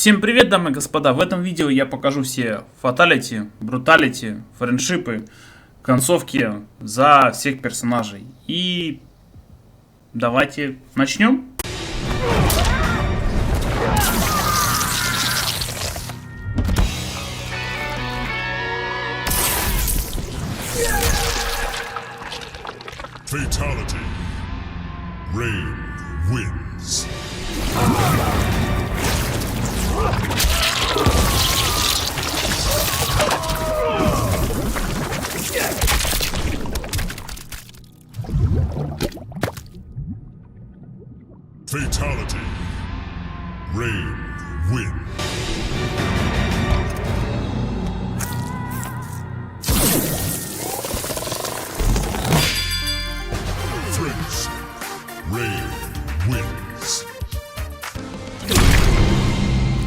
Всем привет, дамы и господа! В этом видео я покажу все Fatality, Brutality, френдшипы, концовки за всех персонажей. И давайте начнем. Fatality. Rain wins. Fatality. Rain wins. Rain wins.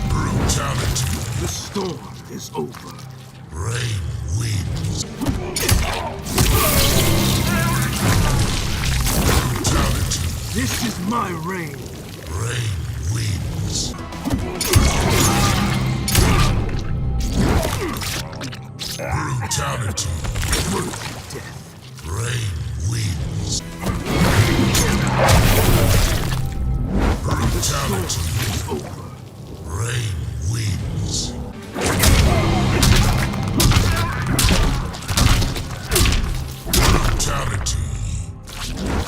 Brutality. The storm is over. Rain wins. Brutality. This is my reign. Rain wins. Brutality. Worthy death. Rain wins. Brutality is over. Rain wins. Brutality.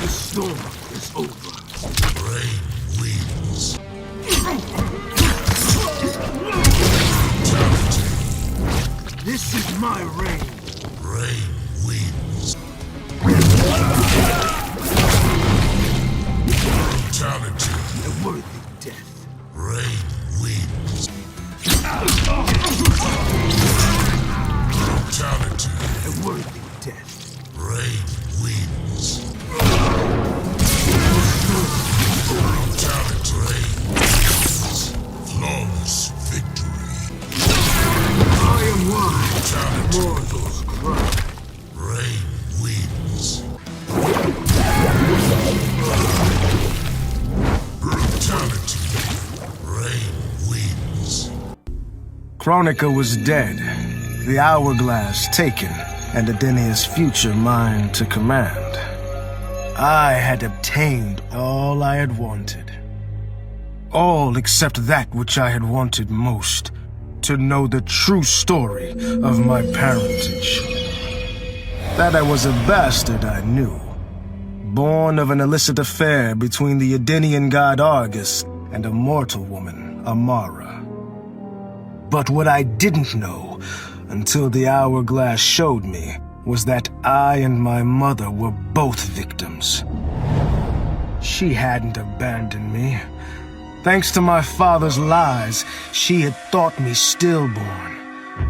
The storm is over. Rain wins. This is my reign. Rain wins. Brutality. A worthy death. Rain wins. Brutality. A worthy death. Rain wins. Brutality. Rain wins. Flawless victory. I am wise. Brutality. Mortals cry. Rain wins. Brutality. Rain wins. Chronica was dead, the hourglass taken, and Adenia's future mine to command. I had obtained all I had wanted. All except that which I had wanted most, to know the true story of my parentage. That I was a bastard I knew, born of an illicit affair between the Adenian god Argus and a mortal woman, Amara. But what I didn't know, until the hourglass showed me, was that I and my mother were both victims. She hadn't abandoned me. Thanks to my father's lies, she had thought me stillborn.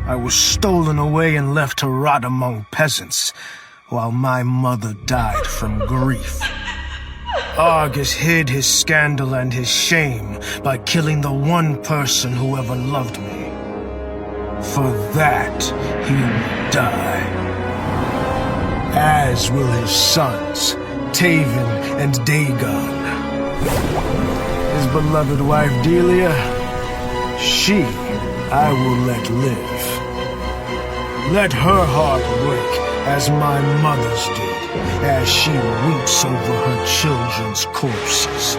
I was stolen away and left to rot among peasants, while my mother died from grief. Argus hid his scandal and his shame by killing the one person who ever loved me. For that, he will die. As will his sons, Taven and Dagon. His beloved wife Delia, she I will let live. Let her heart break as my mother's did, as she weeps over her children's corpses.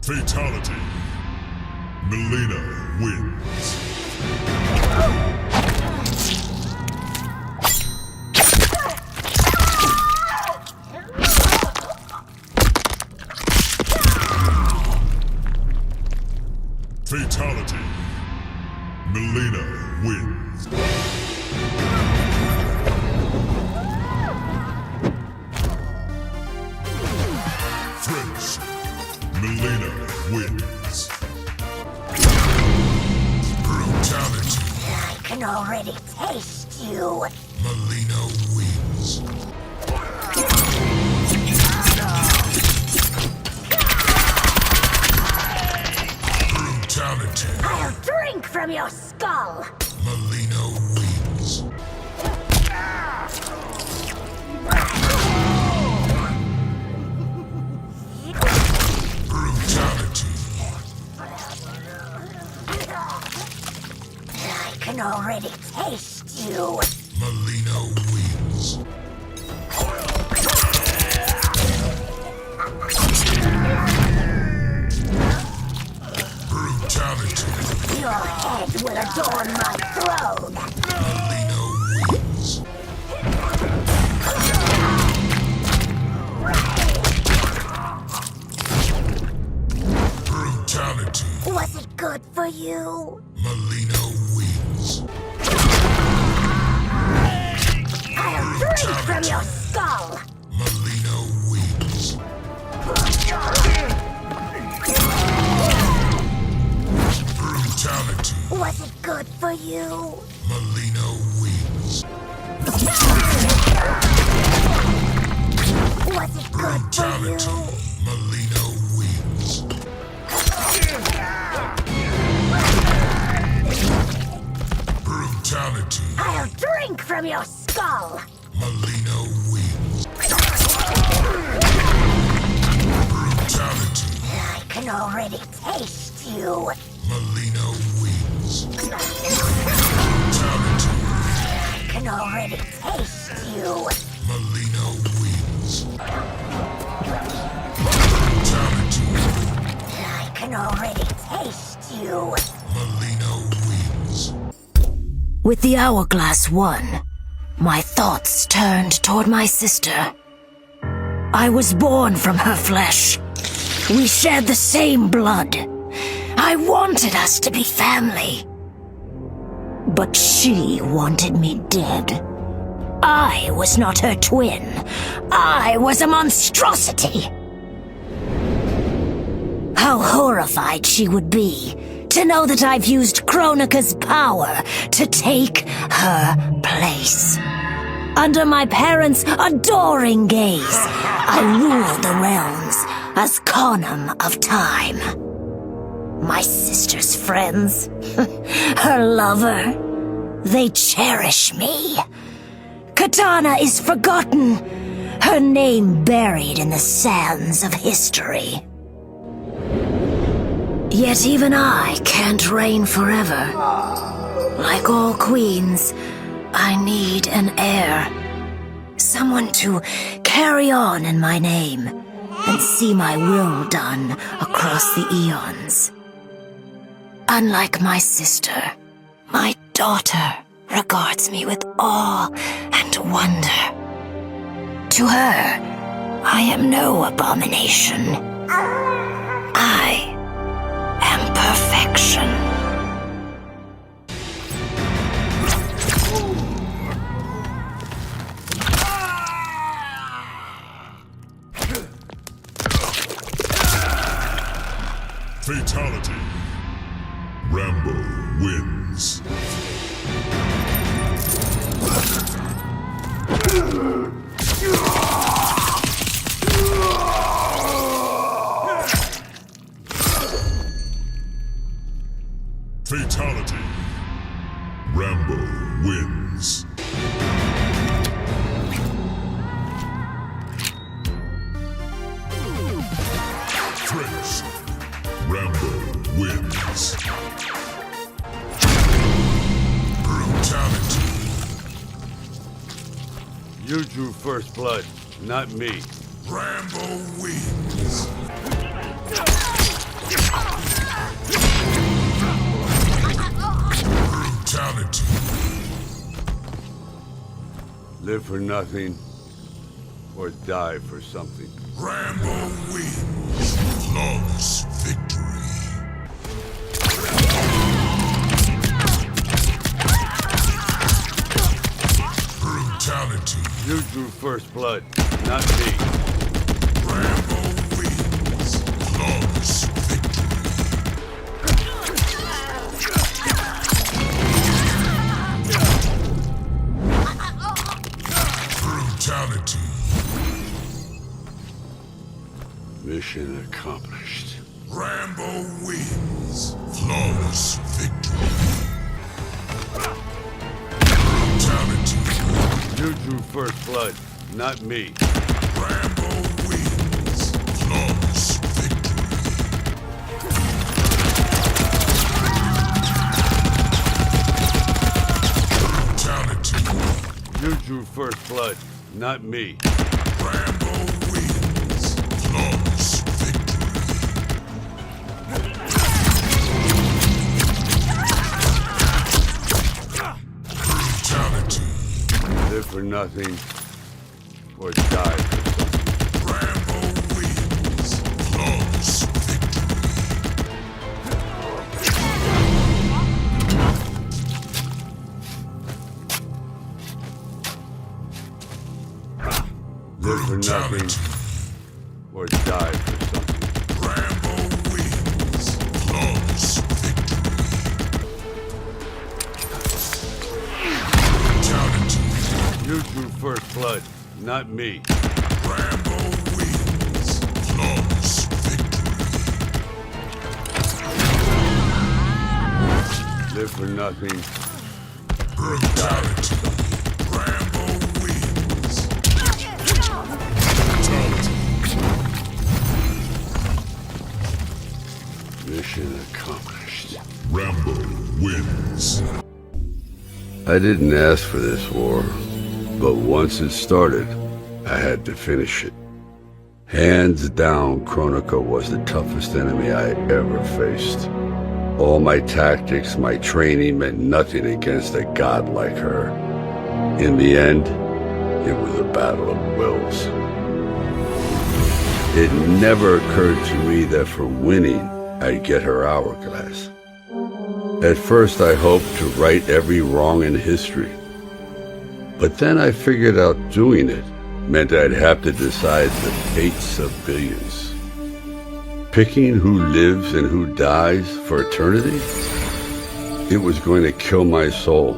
Fatality. Melina wins. Fatality. Melina wins. Friendship. Melina wins. Brutality. I can already taste you. Melina wins. Brutality. I'll drink from your skull. Melina wins. taste you. Melina wins. Brutality. Your head will adorn my throne. Melina wins. Brutality. Was it good for you? Melina wins. I'll drink from your skull. Melina wins. Brutality. Was it good for you? Melina wins. Was it good for Brutality. you? Melina wins. Brutality. I'll drink from your skull. Melina wins. Brutality. I can already taste you. Melina wins. Brutality. I can already taste you. Melina wins. Brutality. I can already taste you. Melina wins. With the hourglass won, my thoughts turned toward my sister. I was born from her flesh. We shared the same blood. I wanted us to be family. But she wanted me dead. I was not her twin. I was a monstrosity. How horrified she would be to know that I've used Kronika's power to take her place. Under my parents' adoring gaze, I ruled the realms as Conum of Time. My sister's friends, her lover, they cherish me. Katana is forgotten, her name buried in the sands of history. Yet even I can't reign forever. Like all queens, I need an heir. Someone to carry on in my name and see my will done across the eons. Unlike my sister, my daughter regards me with awe and wonder. To her, I am no abomination. I am perfection. Fatality. Rambo wins. Fatality. Rambo wins. French. Rambo wins. Brutality. You drew first blood, not me. Rambo wins. Brutality. Live for nothing, or die for something. Rambo wins. Flawless victory. Brutality. You drew first blood, not me. Rambo wins. Flawless victory. Brutality. Mission accomplished. Rambo wins. Flawless victory. Brutality. You drew first blood, not me. Rambo wins. Flawless victory. You drew first blood, not me. Rambo wins. Flawless victory. Brutality. Live for nothing or die for something. Rambo wins. Flawless victory. Live for nothing Brutality. or die for something. Rambo wins. Flawless victory. Brutality. You drew first blood, not me. Rambo wins. Flawless victory. Live for nothing. Brutality. Rambo wins. Brutality. Mission accomplished. Rambo wins. I didn't ask for this war, but once it started, I had to finish it. Hands down, Kronika was the toughest enemy I ever faced. All my tactics, my training meant nothing against a god like her. In the end, it was a battle of wills. It never occurred to me that for winning, I'd get her hourglass. At first, I hoped to right every wrong in history. But then I figured out doing it meant I'd have to decide the fates of billions. Picking who lives and who dies for eternity? It was going to kill my soul.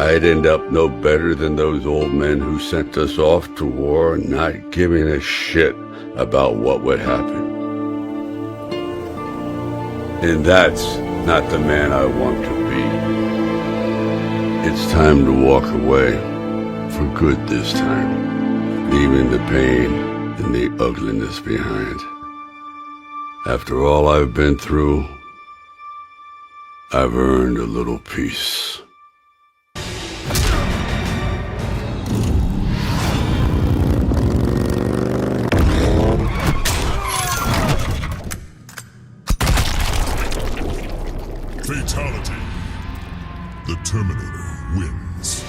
I'd end up no better than those old men who sent us off to war not giving a shit about what would happen. And that's not the man I want to be. It's time to walk away, for good this time, leaving the pain and the ugliness behind. After all I've been through, I've earned a little peace. Fatality. The Terminator wins.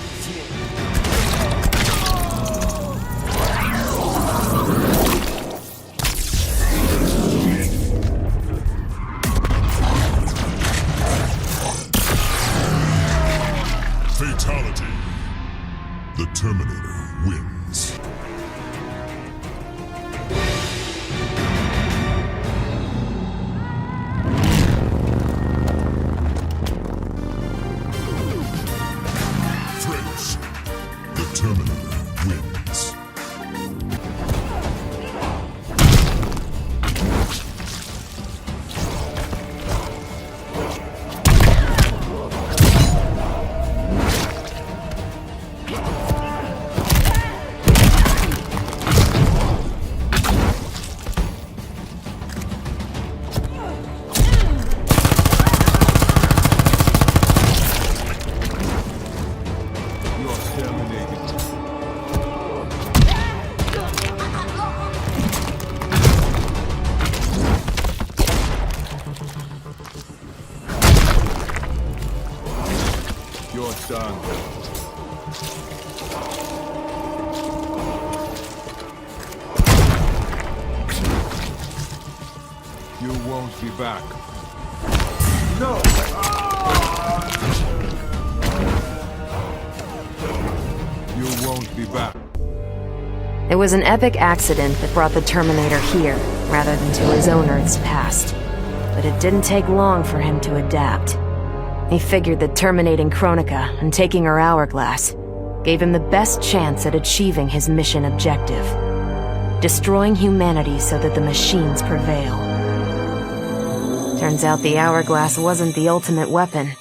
Fatality. The Terminator wins. French. The Terminator wins. You're done. You won't be back. No! You won't be back. It was an epic accident that brought the Terminator here, rather than to his own Earth's past. But it didn't take long for him to adapt. He figured that terminating Kronika and taking her hourglass gave him the best chance at achieving his mission objective. Destroying humanity so that the machines prevail. Turns out the hourglass wasn't the ultimate weapon.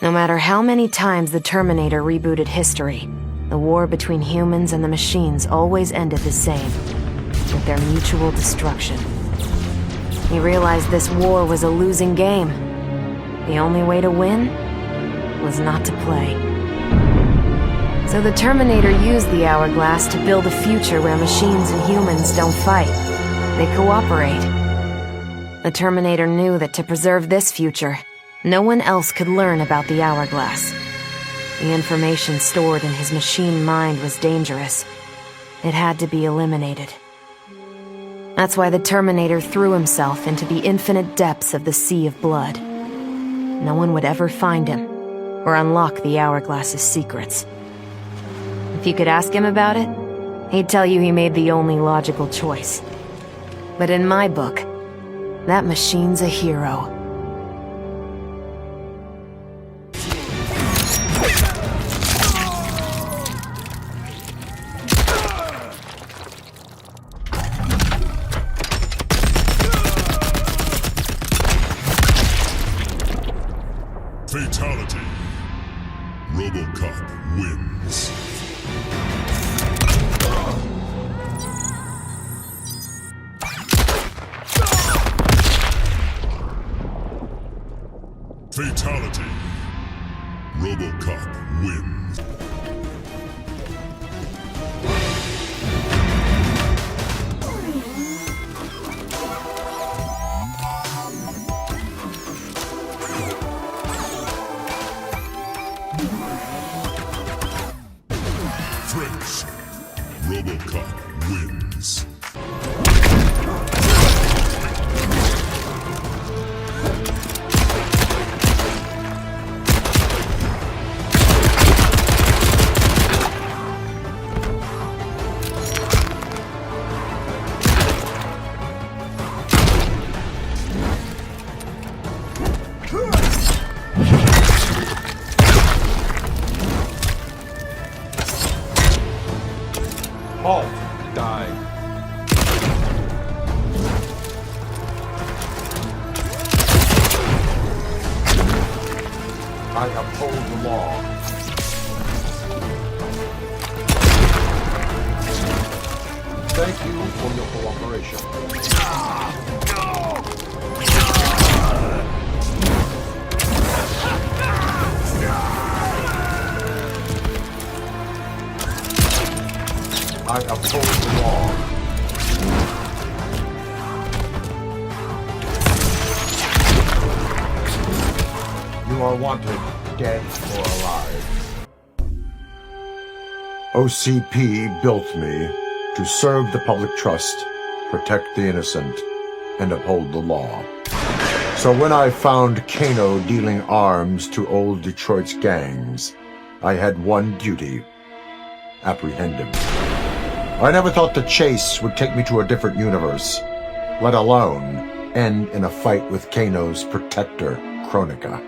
No matter how many times the Terminator rebooted history, the war between humans and the machines always ended the same, with their mutual destruction. He realized this war was a losing game. The only way to win was not to play. So the Terminator used the hourglass to build a future where machines and humans don't fight. They cooperate. The Terminator knew that to preserve this future, no one else could learn about the hourglass. The information stored in his machine mind was dangerous. It had to be eliminated. That's why the Terminator threw himself into the infinite depths of the Sea of Blood. No one would ever find him, or unlock the hourglass's secrets. If you could ask him about it, he'd tell you he made the only logical choice. But in my book, that machine's a hero. Fatality. RoboCop wins. Fatality. RoboCop wins. Friendship. RoboCop wins. Halt! Die. I uphold the law. Thank you for your cooperation. I uphold the law. You are wanted, dead or alive. OCP built me to serve the public trust, protect the innocent, and uphold the law. So when I found Kano dealing arms to old Detroit's gangs, I had one duty: apprehend him. I never thought the chase would take me to a different universe, let alone end in a fight with Kano's protector, Kronika.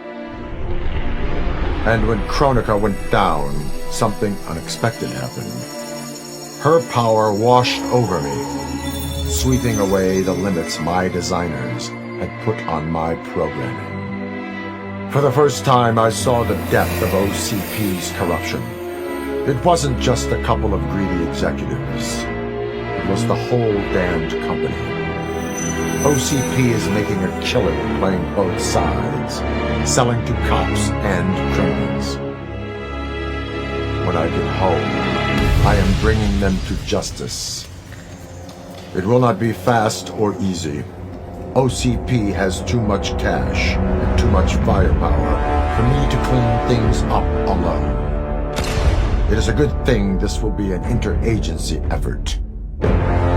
And when Kronika went down, something unexpected happened. Her power washed over me, sweeping away the limits my designers had put on my programming. For the first time, I saw the depth of OCP's corruption. It wasn't just a couple of greedy executives. It was the whole damned company. OCP is making a killing playing both sides, selling to cops and criminals. When I get home, I am bringing them to justice. It will not be fast or easy. OCP has too much cash and too much firepower for me to clean things up alone. It is a good thing this will be an interagency effort.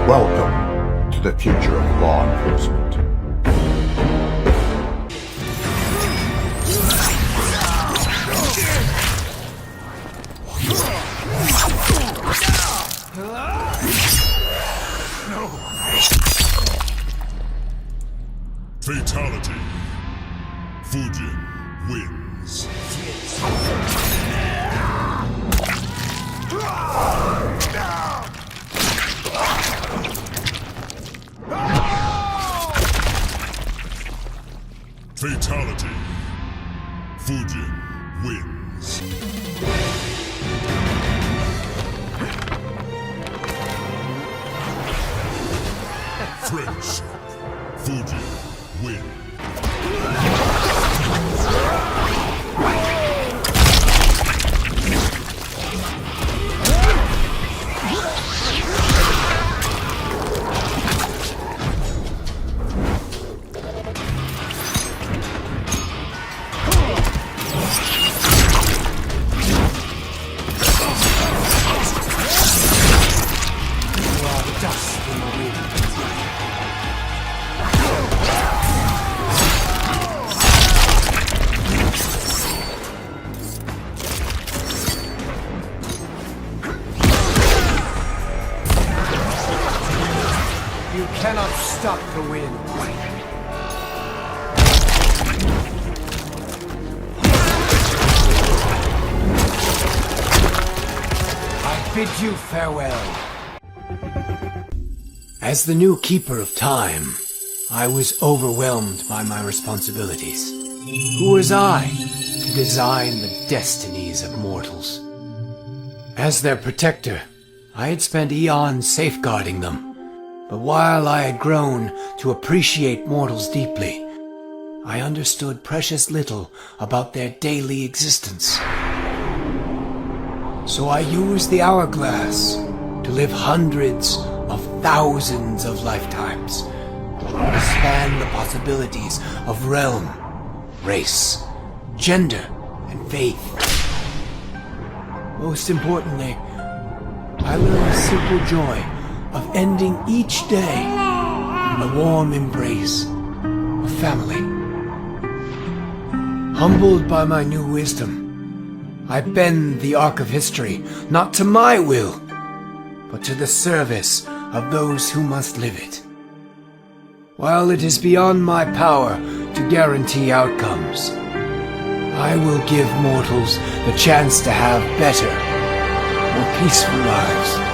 Welcome to the future of law enforcement. Fatality. Fujin wins. Fatality. Fujin wins. Friendship. Fujin wins. cannot stop the wind. I bid you farewell. As the new Keeper of Time, I was overwhelmed by my responsibilities. Who was I to design the destinies of mortals? As their protector, I had spent eons safeguarding them. But while I had grown to appreciate mortals deeply, I understood precious little about their daily existence. So I used the hourglass to live hundreds of thousands of lifetimes, to span the possibilities of realm, race, gender, and faith. Most importantly, I learned the simple joy of ending each day in the warm embrace of family. Humbled by my new wisdom, I bend the arc of history not to my will, but to the service of those who must live it. While it is beyond my power to guarantee outcomes, I will give mortals the chance to have better, more peaceful lives.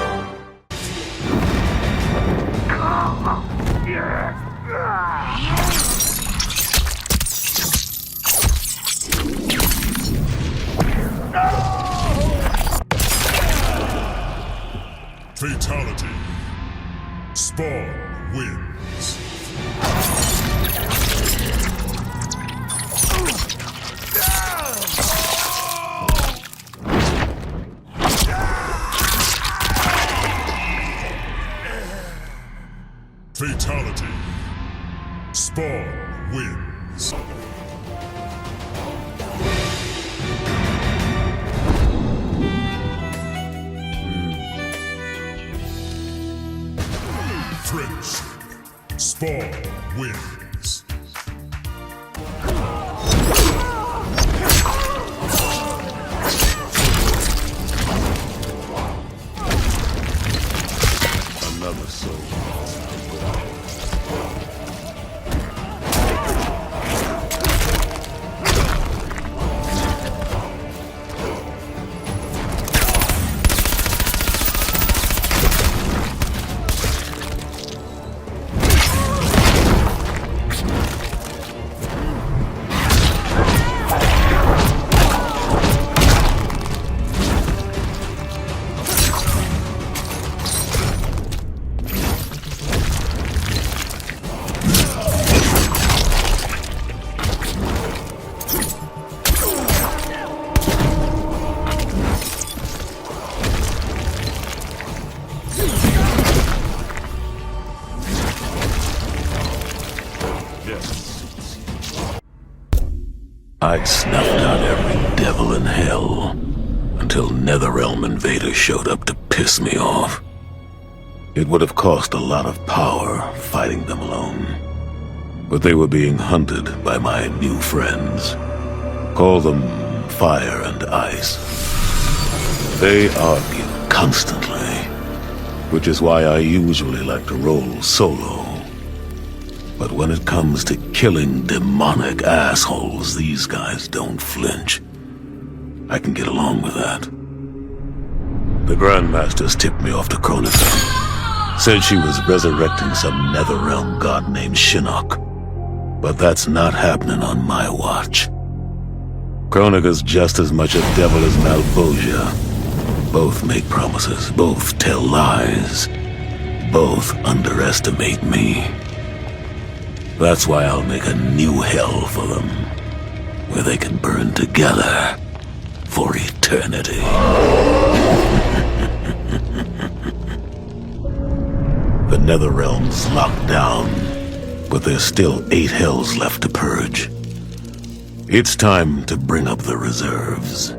Fatality. Spawn wins. Fatality. Spawn wins. Friendship. Spawn wins. Another soul. I'd snuffed out every devil in hell until Netherrealm invaders showed up to piss me off. It would have cost a lot of power fighting them alone. But they were being hunted by my new friends. Call them Fire and Ice. They argue constantly, which is why I usually like to roll solo. But when it comes to killing demonic assholes, these guys don't flinch. I can get along with that. The Grandmasters tipped me off to Kronika. Said she was resurrecting some Netherrealm god named Shinnok. But that's not happening on my watch. Kronika's just as much a devil as Malvosia. Both make promises, both tell lies. Both underestimate me. That's why I'll make a new hell for them, where they can burn together for eternity. The Netherrealm's locked down, but there's still 8 hells left to purge. It's time to bring up the reserves.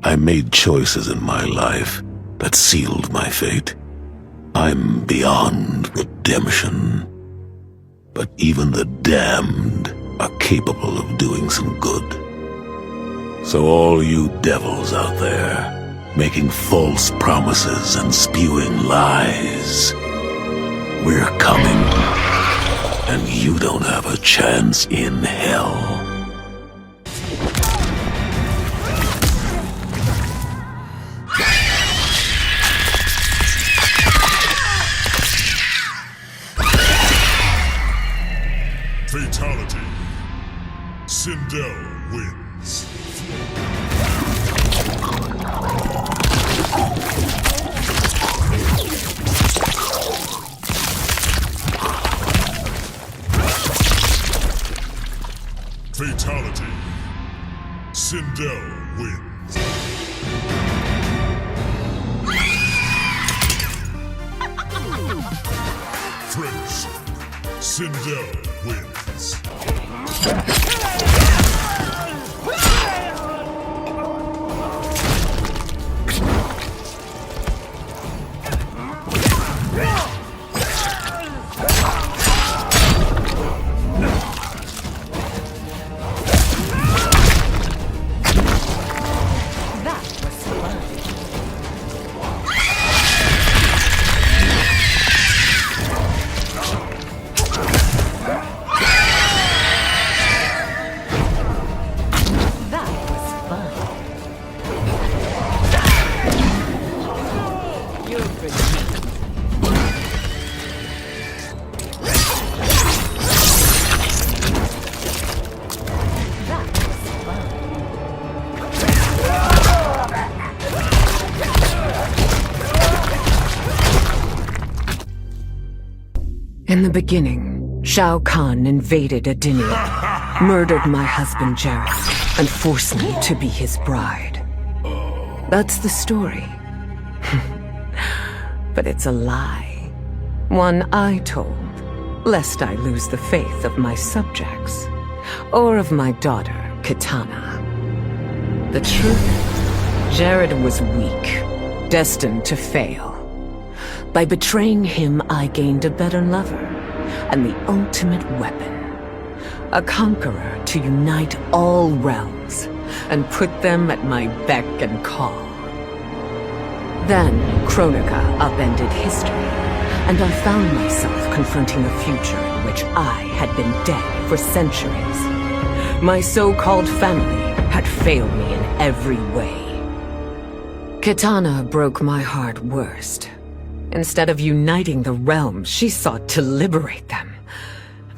I made choices in my life that sealed my fate. I'm beyond redemption. But even the damned are capable of doing some good. So all you devils out there, making false promises and spewing lies, We're coming. And you don't have a chance in hell. Fatality. Sindel wins. Fatality. Sindel wins. Friendship. Sindel wins. In the beginning, Shao Kahn invaded Adinia, murdered my husband Jared, and forced me to be his bride. That's the story. But it's a lie. One I told, lest I lose the faith of my subjects, or of my daughter, Kitana. The truth? Jared was weak, destined to fail. By betraying him, I gained a better lover, and the ultimate weapon. A conqueror to unite all realms, and put them at my beck and call. Then, Kronika upended history, and I found myself confronting a future in which I had been dead for centuries. My so-called family had failed me in every way. Kitana broke my heart worst. Instead of uniting the realms, she sought to liberate them.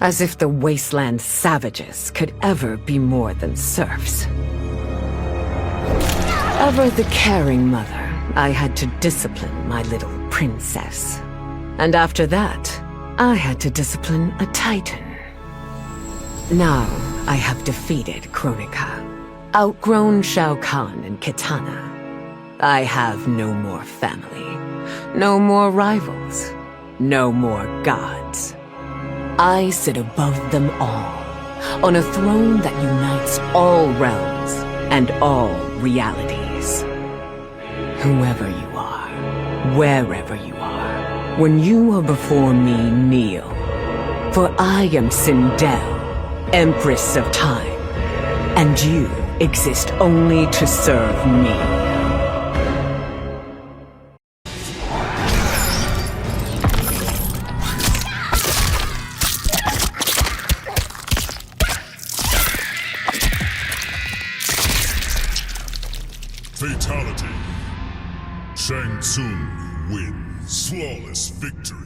As if the wasteland savages could ever be more than serfs. Ever the caring mother, I had to discipline my little princess. And after that, I had to discipline a titan. Now, I have defeated Kronika, outgrown Shao Kahn and Kitana. I have no more family. No more rivals. No more gods. I sit above them all, on a throne that unites all realms and all realities. Whoever you are, wherever you are, when you are before me, kneel. For I am Sindel, Empress of Time, and you exist only to serve me. Fatality. Shang Tsung wins. Flawless victory.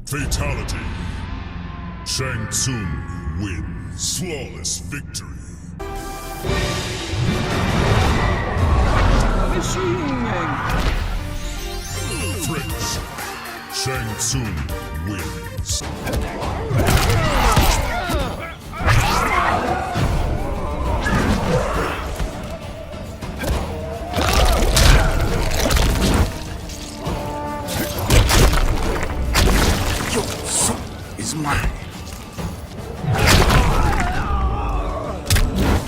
Fatality. Shang Tsung wins. Flawless victory. French. Shang Tsung wins. Your soul is mine.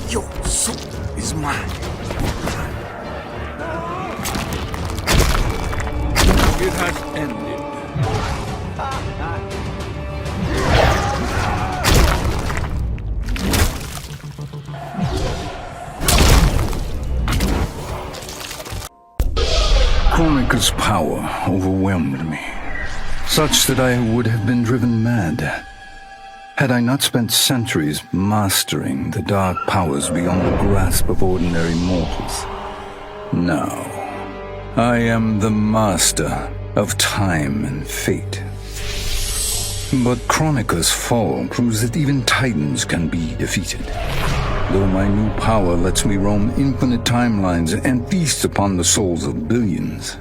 Your soul is mine. It has ended. Kronika's power overwhelmed me, such that I would have been driven mad had I not spent centuries mastering the dark powers beyond the grasp of ordinary mortals. Now, I am the master of time and fate. But Kronika's fall proves that even titans can be defeated. Though my new power lets me roam infinite timelines and feast upon the souls of billions,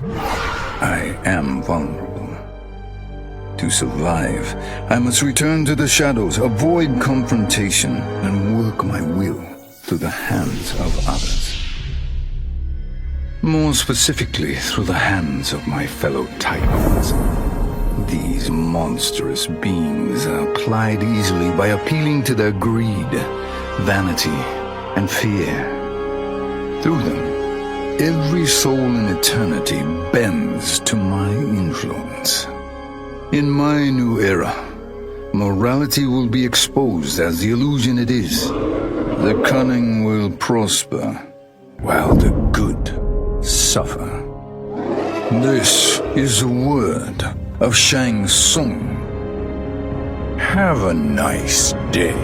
I am vulnerable. To survive, I must return to the shadows, avoid confrontation, and work my will through the hands of others. More specifically, through the hands of my fellow Titans. These monstrous beings are plied easily by appealing to their greed, vanity, and fear. Through them, every soul in eternity bends to my influence. In my new era, morality will be exposed as the illusion it is. The cunning will prosper, while the good suffer. This is the word of Shang Tsung. Have a nice day.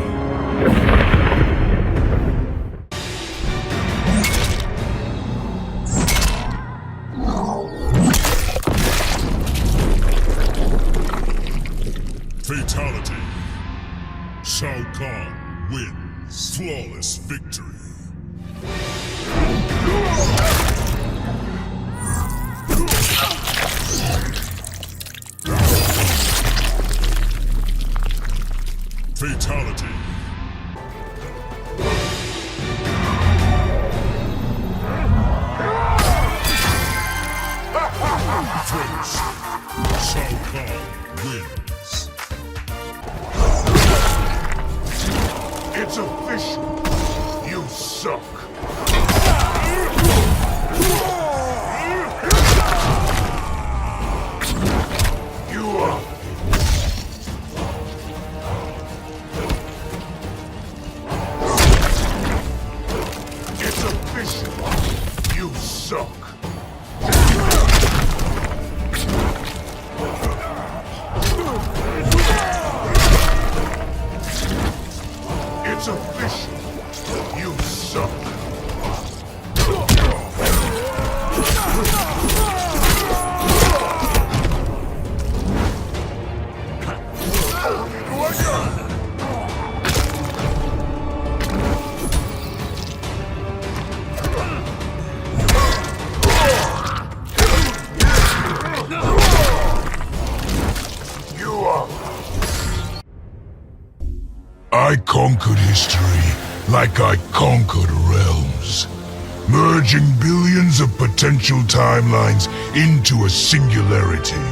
Fatality. Shao Kahn wins. Flawless victory. Fatality. Finish. Shao Kahn wins. It's official. You suck. You are. It's official. You suck. It's official. You suck. I conquered history like I conquered realms, merging billions of potential timelines into a singularity.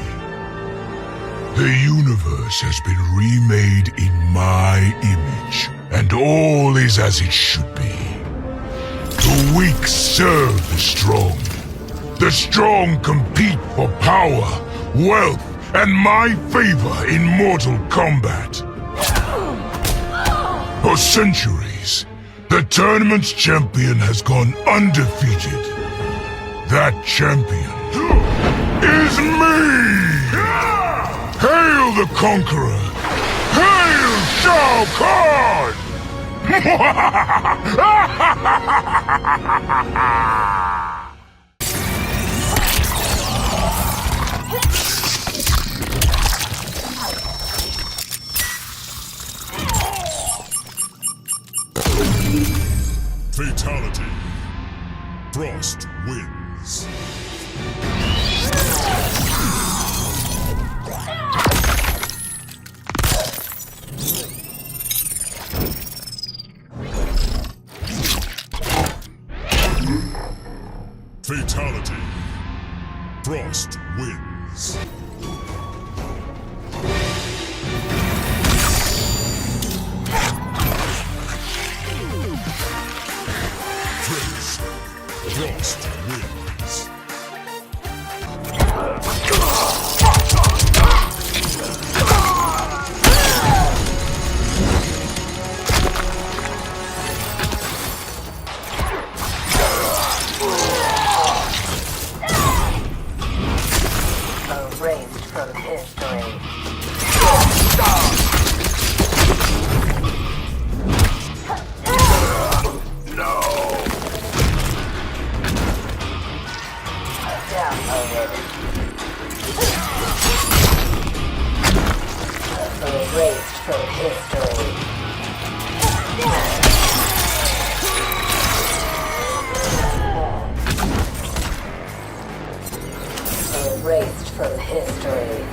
The universe has been remade in my image, and all is as it should be. The weak serve the strong. The strong compete for power, wealth, and my favor in mortal combat. For centuries, the tournament's champion has gone undefeated. That champion is me! Hail the conqueror! Hail Shao Kahn! Fatality. Frost wins. Fatality. Frost wins. Frost wins. Erased from history. Downloaded. Erased from history. Erased from history.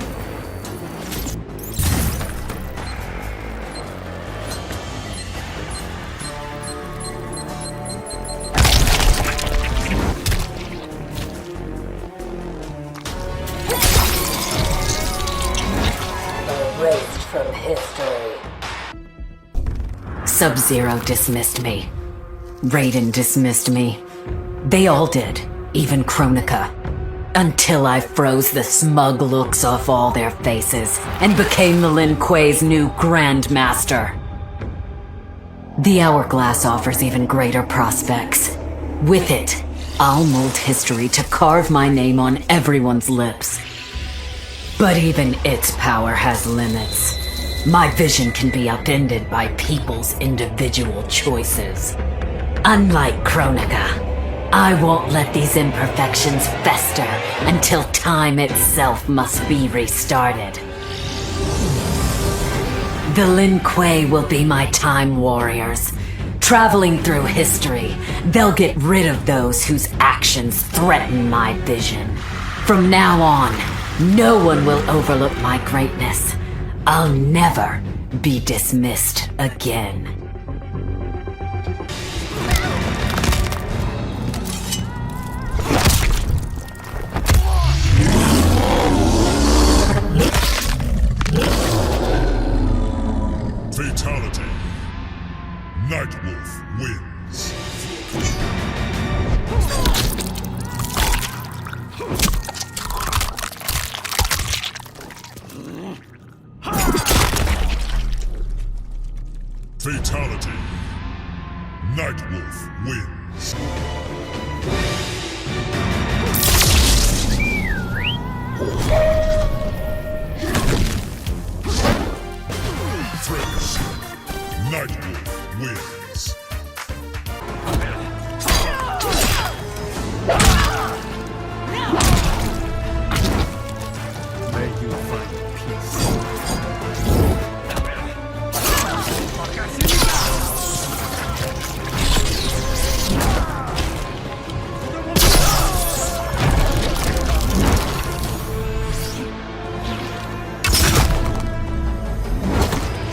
Erased from history. Sub-Zero dismissed me. Raiden dismissed me. They all did, even Kronika. Until I froze the smug looks off all their faces and became the Lin Kuei's new Grandmaster. The Hourglass offers even greater prospects. With it, I'll mold history to carve my name on everyone's lips. But even its power has limits. My vision can be upended by people's individual choices. Unlike Kronika, I won't let these imperfections fester until time itself must be restarted. The Lin Kuei will be my time warriors. Traveling through history, they'll get rid of those whose actions threaten my vision. From now on, no one will overlook my greatness. I'll never be dismissed again. Fatality. Nightwolf wins. Fatality. Nightwolf wins. Fresh. Nightwolf wins. May you find peace.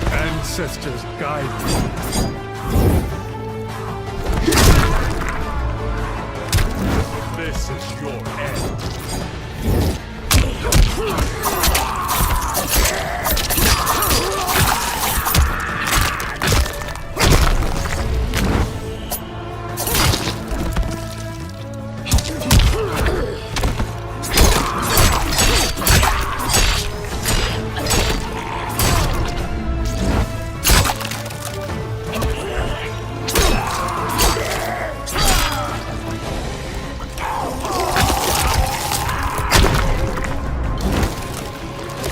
Ancestors guide me. This is your end.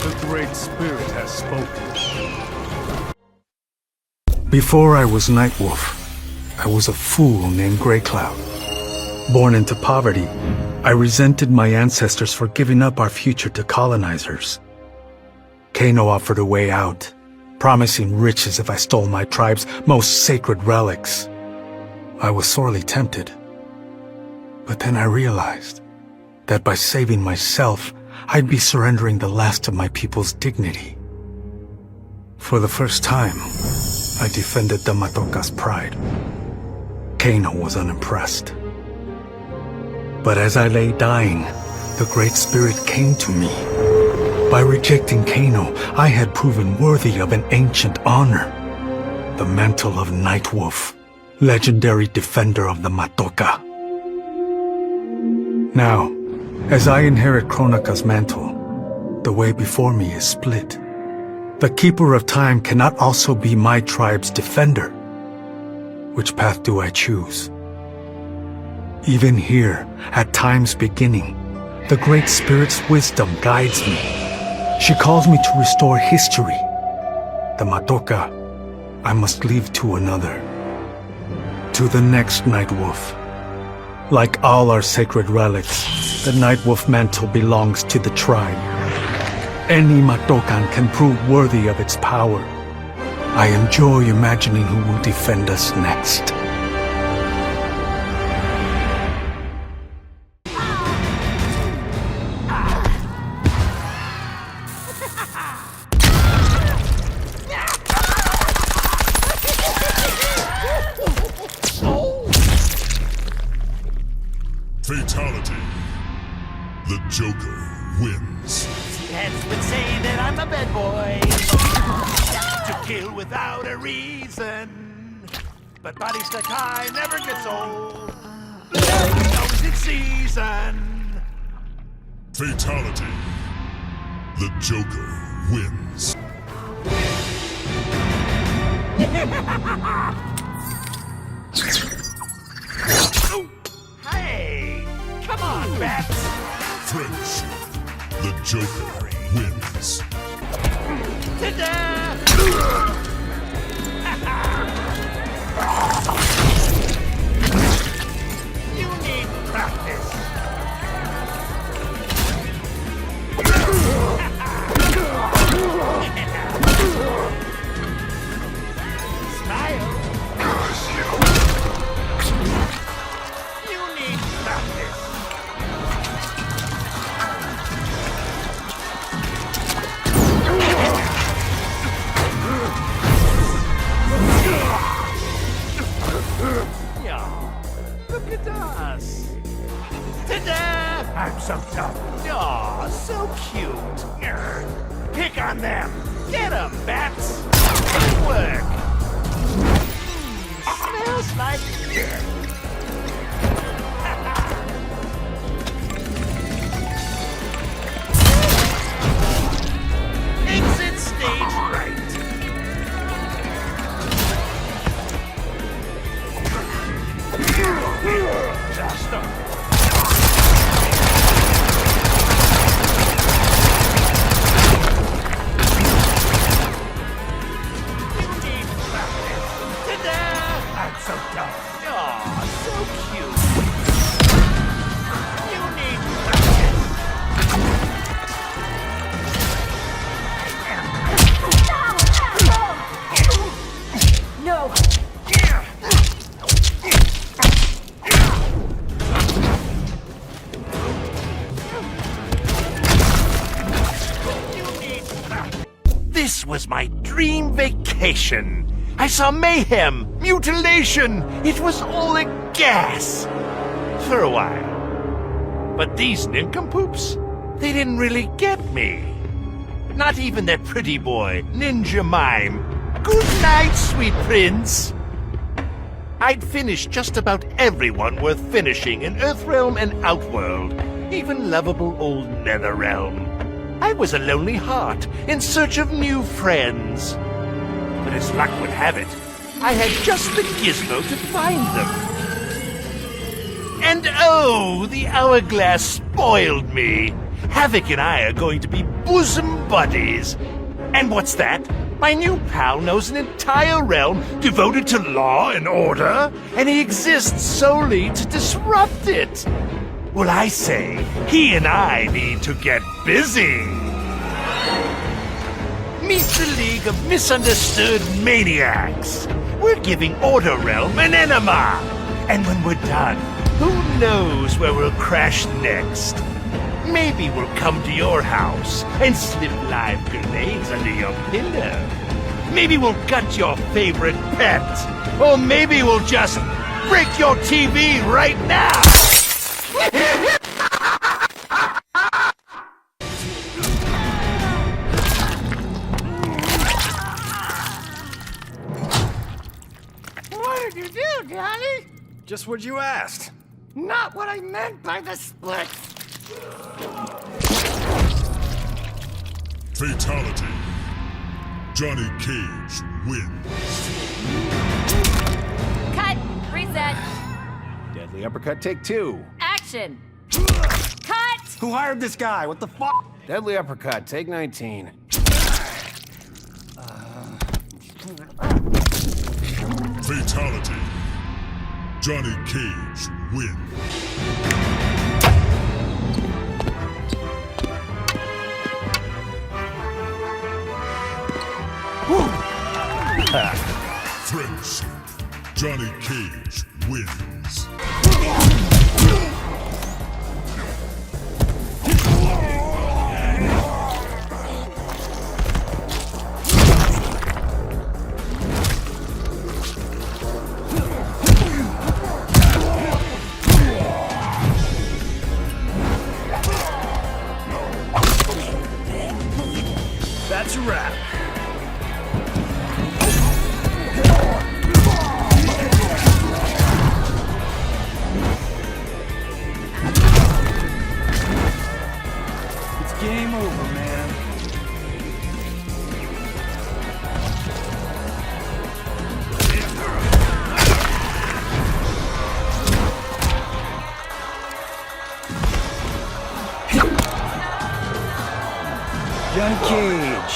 The Great Spirit has spoken. Before I was Nightwolf, I was a fool named Grey Cloud. Born into poverty, I resented my ancestors for giving up our future to colonizers. Kano offered a way out, promising riches if I stole my tribe's most sacred relics. I was sorely tempted. But then I realized that by saving myself, I'd be surrendering the last of my people's dignity. For the first time, I defended the Matoka's pride. Kano was unimpressed. But as I lay dying, the Great Spirit came to me. By rejecting Kano, I had proven worthy of an ancient honor. The mantle of Nightwolf, legendary defender of the Matoka. Now, as I inherit Kronika's mantle, the way before me is split. The Keeper of Time cannot also be my tribe's defender. Which path do I choose? Even here, at time's beginning, The Great Spirit's wisdom guides me. She calls me to restore history. The Madoka, I must leave to another. To the next Nightwolf. Like all our sacred relics, the Nightwolf mantle belongs to the tribe. Any Madokan can prove worthy of its power. I enjoy imagining who will defend us next. Fatality. The Joker wins. Heads would say that I'm a bad boy. To kill without a reason. But body stuck high never gets old. Never knows its season. Fatality. The Joker wins. Hey! Come on, bats! Friendship. The Joker wins. Ta-da! You need practice. Smile. You need practice. Yeah, look at us. Ta-da! I'm so tough. Aw, so cute. Pick on them. Get 'em, bats. Good work. Smells like exit stage right. Just I'm so dumb. Aw, so cute. You need No! This was my dream vacation. I saw mayhem, mutilation. It was all a gas. For a while. But these nincompoops, they didn't really get me. Not even that pretty boy, Ninja Mime. Good night, sweet prince. I'd finished just about everyone worth finishing in Earthrealm and Outworld, even lovable old Netherrealm. I was a lonely heart in search of new friends. But as luck would have it, I had just the gizmo to find them. And oh, the hourglass spoiled me. Havoc and I are going to be bosom buddies. And what's that? My new pal knows an entire realm devoted to law and order, and he exists solely to disrupt it. Well, I say, he and I need to get busy. Meet the League of Misunderstood Maniacs. We're giving Order Realm an enema. And when we're done, who knows where we'll crash next? Maybe we'll come to your house and slip live grenades under your pillow. Maybe we'll gut your favorite pet. Or maybe we'll just break your TV right now. What did you do, Daddy? Just what you asked. Not what I meant by the splits. Fatality. Johnny Cage wins. Cut! Reset! Deadly uppercut, take two. Action! Cut! Who hired this guy? What the fuck? Deadly uppercut, take 19. Fatality. Johnny Cage wins. Friendship. Johnny Cage wins. That's a wrap. It's game over, man. Johnny Cage.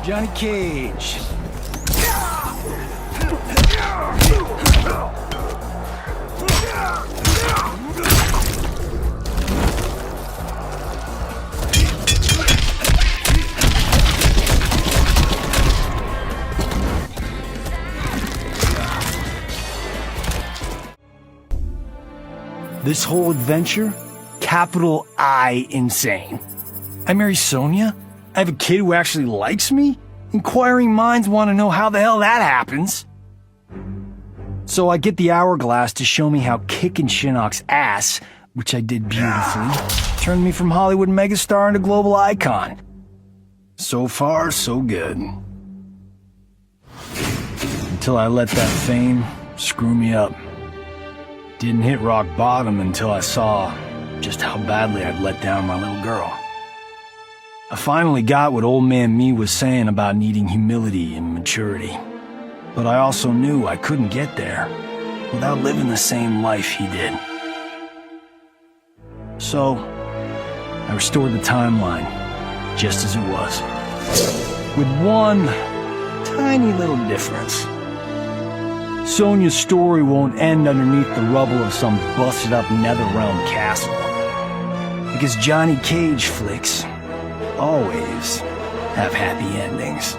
Johnny Cage. This whole adventure, capital I insane. I marry Sonia? I have a kid who actually likes me? Inquiring minds want to know how the hell that happens. So I get the hourglass to show me how kicking Shinnok's ass, which I did beautifully, turned me from Hollywood megastar into global icon. So far, so good. Until I let that fame screw me up. Didn't hit rock bottom until I saw just how badly I'd let down my little girl. I finally got what old man me was saying about needing humility and maturity. But I also knew I couldn't get there without living the same life he did. So, I restored the timeline just as it was. With one tiny little difference. Sonia's story won't end underneath the rubble of some busted-up Netherrealm castle. Because Johnny Cage flicks always have happy endings.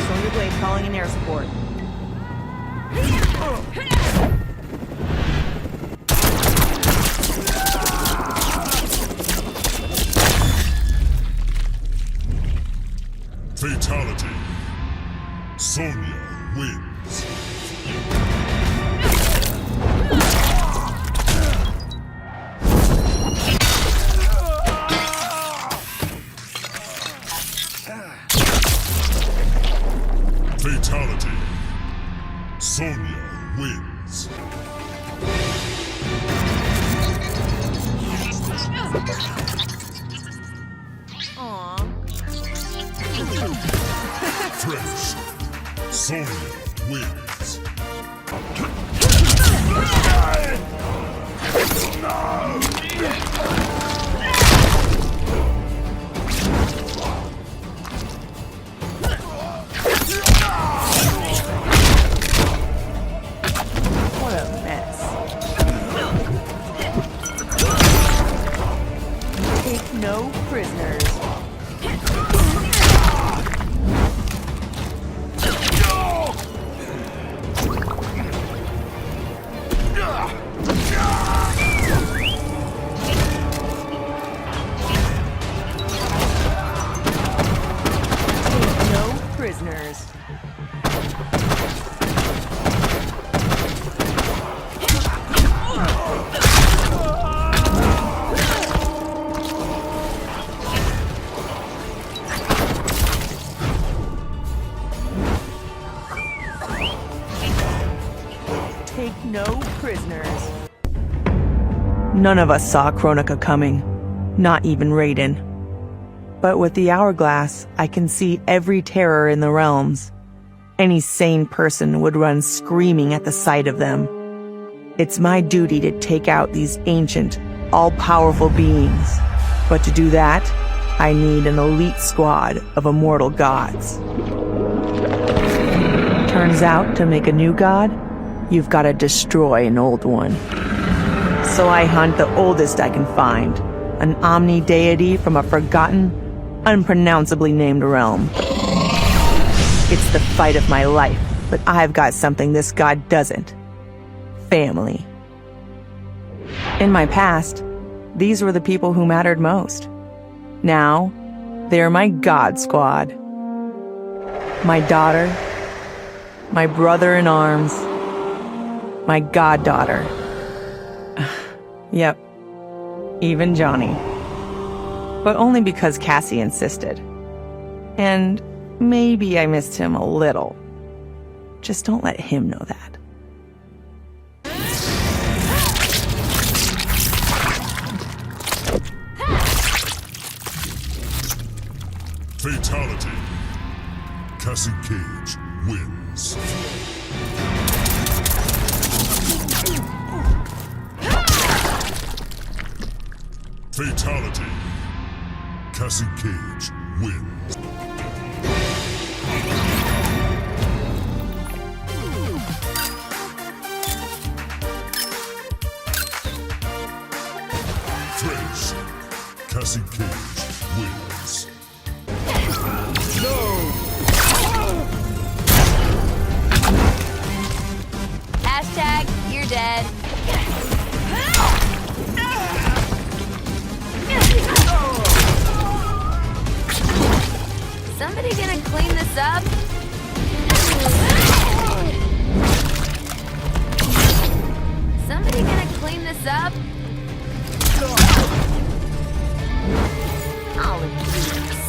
Sonya Blade calling in air support. Fatality. Sonya wins. Fatality. Sonya wins. Fresh. Sonya wins. What a mess. Take no prisoners. Prisoners. Take no prisoners. None of us saw Kronika coming, not even Raiden. But with the hourglass, I can see every terror in the realms. Any sane person would run screaming at the sight of them. It's my duty to take out these ancient, all-powerful beings. But to do that, I need an elite squad of immortal gods. Turns out, to make a new god, you've got to destroy an old one. So I hunt the oldest I can find, an omni-deity from a forgotten, unpronounceably named realm. It's the fight of my life, but I've got something this god doesn't. Family. In my past, these were the people who mattered most. Now, they're my god squad. My daughter, my brother in arms, my goddaughter. Yep, even Johnny. But only because Cassie insisted. And maybe I missed him a little. Just don't let him know that. Fatality. Cassie Cage wins. Fatality. Cassie Cage wins. Friends. Cassie Cage wins. Hashtag, you're dead. Somebody gonna clean this up? Somebody gonna clean this up? Oh, jeez.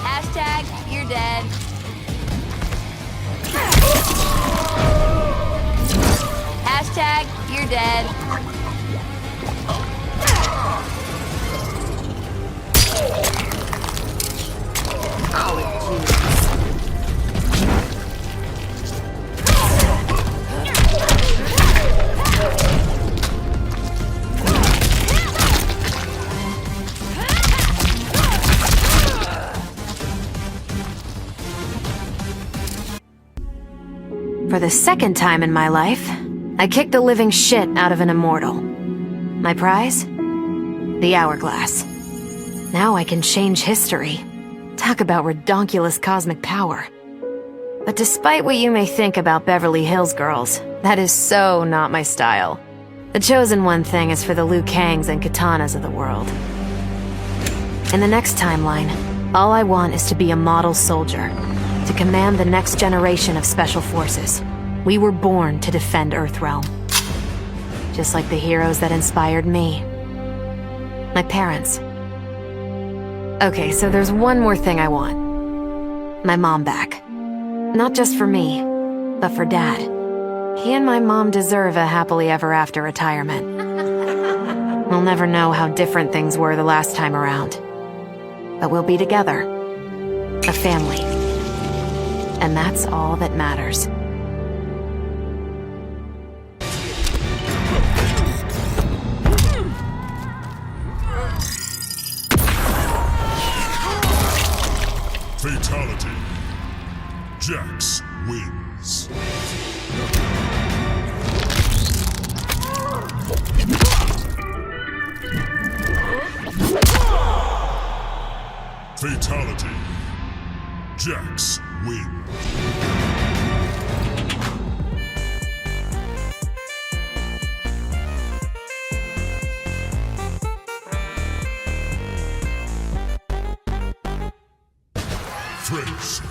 Hashtag, you're dead. Hashtag, you're dead. For the second time in my life, I kicked the living shit out of an immortal. My prize? The hourglass. Now I can change history. Talk about redonkulous cosmic power. But despite what you may think about Beverly Hills girls, that is so not my style. The chosen one thing is for the Liu Kangs and Katanas of the world. In the next timeline, all I want is to be a model soldier, to command the next generation of special forces. We were born to defend Earthrealm. Just like the heroes that inspired me. My parents. Okay, so there's one more thing I want. My mom back. Not just for me, but for Dad. He and my mom deserve a happily ever after retirement. We'll never know how different things were the last time around. But we'll be together. A family. And that's all that matters. Fatality. Jax wins. Fatality. Jax wins. Friends.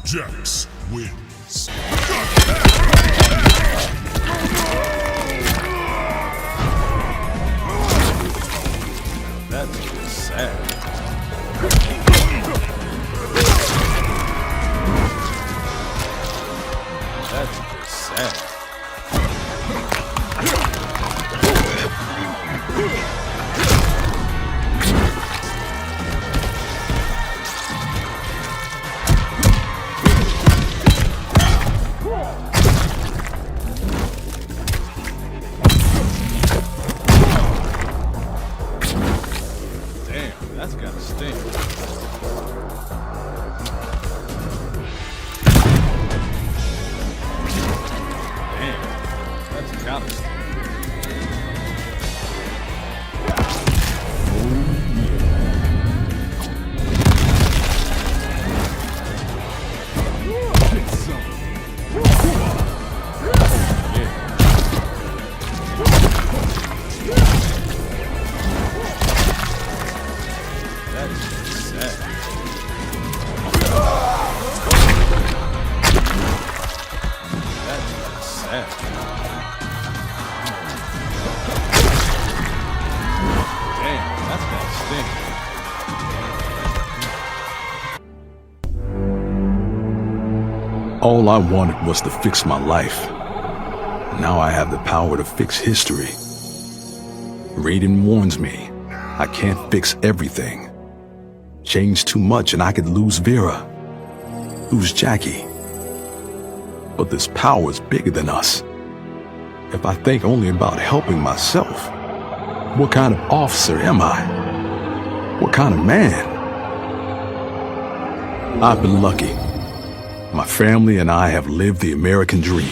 Jax wins. That's just sad. That's gotta stink. Damn, that's gotta stink. All I wanted was to fix my life. Now I have the power to fix history. Raiden warns me, I can't fix everything. Change too much and I could lose Vera, lose Jackie. But this power is bigger than us. If I think only about helping myself, what kind of officer am I? What kind of man? I've been lucky. My family and I have lived the American dream.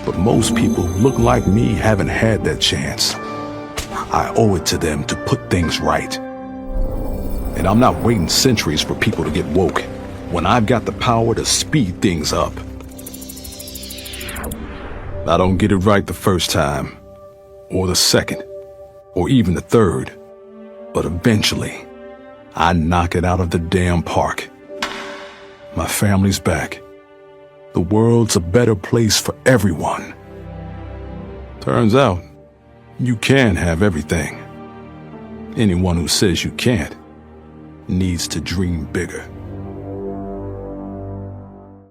But most people who look like me haven't had that chance. I owe it to them to put things right. And I'm not waiting centuries for people to get woke when I've got the power to speed things up. I don't get it right the first time, or the second, or even the third. But eventually, I knock it out of the damn park. My family's back. The world's a better place for everyone. Turns out, you can have everything. Anyone who says you can't needs to dream bigger.